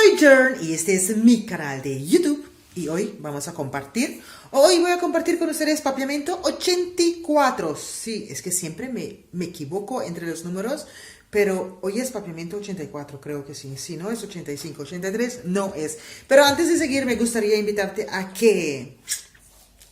soy Jern y este es mi canal de YouTube y hoy voy a compartir con ustedes Papiamento 84. Sí, es que siempre me equivoco entre los números, pero hoy es Papiamento 84, creo que sí. Si no es 85, 83 no es. Pero antes de seguir me gustaría invitarte a que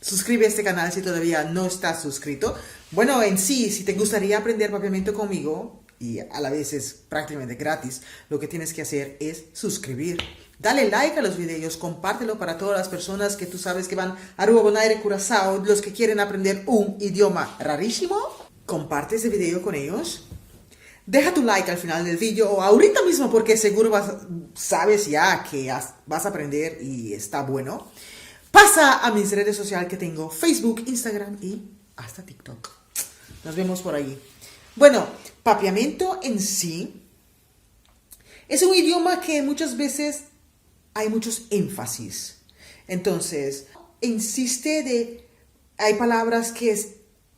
suscribe a este canal si todavía no estás suscrito. Bueno, en sí, si te gustaría aprender Papiamento conmigo, y a la vez es prácticamente gratis, lo que tienes que hacer es suscribir. Dale like a los videos, compártelo para todas las personas que tú sabes que van a Aruba, Bonaire, Curazao, los que quieren aprender un idioma rarísimo. Comparte ese video con ellos. Deja tu like al final del video o ahorita mismo porque seguro sabes ya que vas a aprender y está bueno. Pasa a mis redes sociales que tengo, Facebook, Instagram y hasta TikTok. Nos vemos por ahí. Bueno, Papiamento en sí es un idioma que muchas veces hay muchos énfasis. Entonces, hay palabras que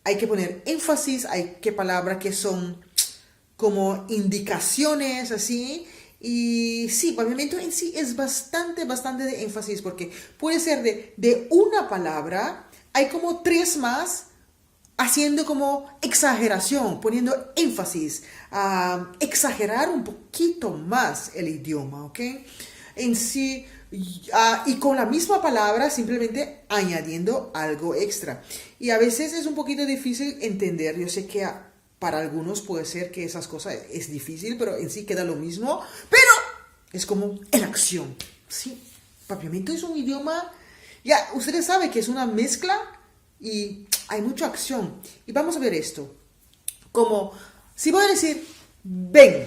hay que poner énfasis, hay palabras que son como indicaciones, así. Y sí, Papiamento en sí es bastante de énfasis porque puede ser de una palabra, hay como tres más, haciendo como exageración, poniendo énfasis, exagerar un poquito más el idioma, ¿ok? En sí, y con la misma palabra simplemente añadiendo algo extra. Y a veces es un poquito difícil entender, yo sé que para algunos puede ser que esas cosas es difícil, pero en sí queda lo mismo, pero es como en acción, ¿sí? Papiamento es un idioma, ya ustedes saben que es una mezcla y hay mucha acción. Y vamos a ver esto. Como si voy a decir, ven.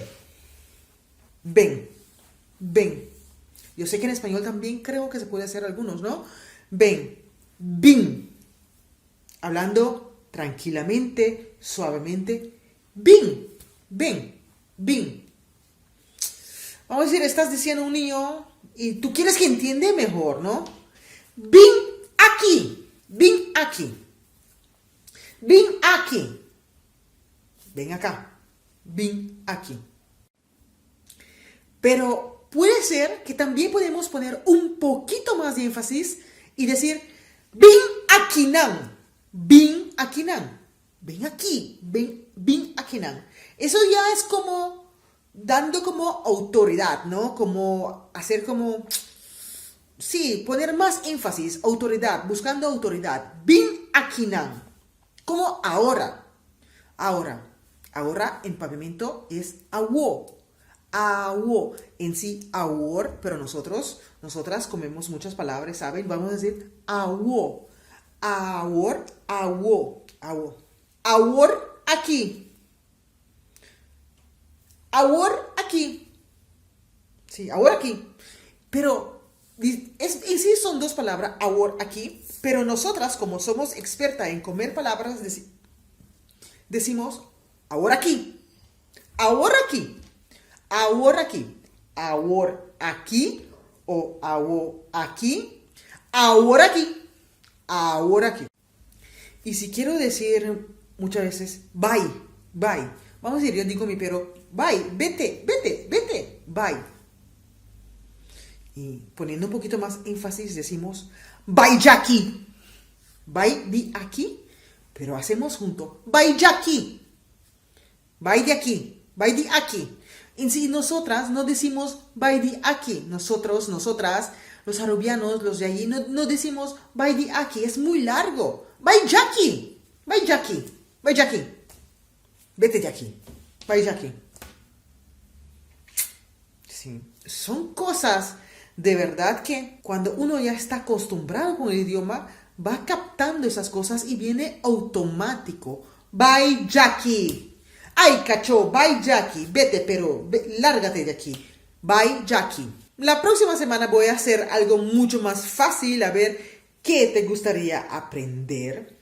Yo sé que en español también creo que se puede hacer algunos, ¿no? Ven, bin. Hablando tranquilamente, suavemente. Bin. Vamos a decir, estás diciendo a un niño y tú quieres que entienda mejor, ¿no? Bin aquí. Ven aquí. Ven acá. Ven aquí. Pero puede ser que también podemos poner un poquito más de énfasis y decir, ven aquí nan. Ven aquí nan. Ven aquí. Ven aquí nan. Eso ya es como dando como autoridad, ¿no? Como hacer como... Sí, poner más énfasis, autoridad, buscando autoridad. Bin akinan. Como ahora. Ahora en Papiamento es awo. Awo. En sí, awor, pero nosotras comemos muchas palabras, ¿saben? Vamos a decir awo. Awor, awo. Awor aquí. Awor aquí. Sí, awor aquí. Pero... en sí son dos palabras, ahora aquí, pero nosotras, como somos expertas en comer palabras, decimos ahora aquí, ahora aquí, ahora aquí, ahora aquí, o ahora aquí, ahora aquí, ahora aquí. Y si quiero decir muchas veces, bye. Vamos a decir, yo digo a mi perro, bye, vete, bye. Y poniendo un poquito más énfasis decimos, bye Jackie. Bye de aquí, pero hacemos junto, bye Jackie. Bye de aquí, bye de aquí. En sí, nosotras no decimos bye de aquí. Nosotras, los arubianos, los de allí, no decimos bye de aquí. Es muy largo. Bye Jackie. Vete de aquí. Bye Jackie. Sí, son cosas... De verdad que cuando uno ya está acostumbrado con el idioma, va captando esas cosas y viene automático. Bye, Jackie. Ay, cacho, bye, Jackie. Vete, pero lárgate de aquí. Bye, Jackie. La próxima semana voy a hacer algo mucho más fácil, a ver qué te gustaría aprender.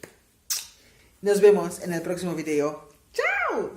Nos vemos en el próximo video. ¡Chao!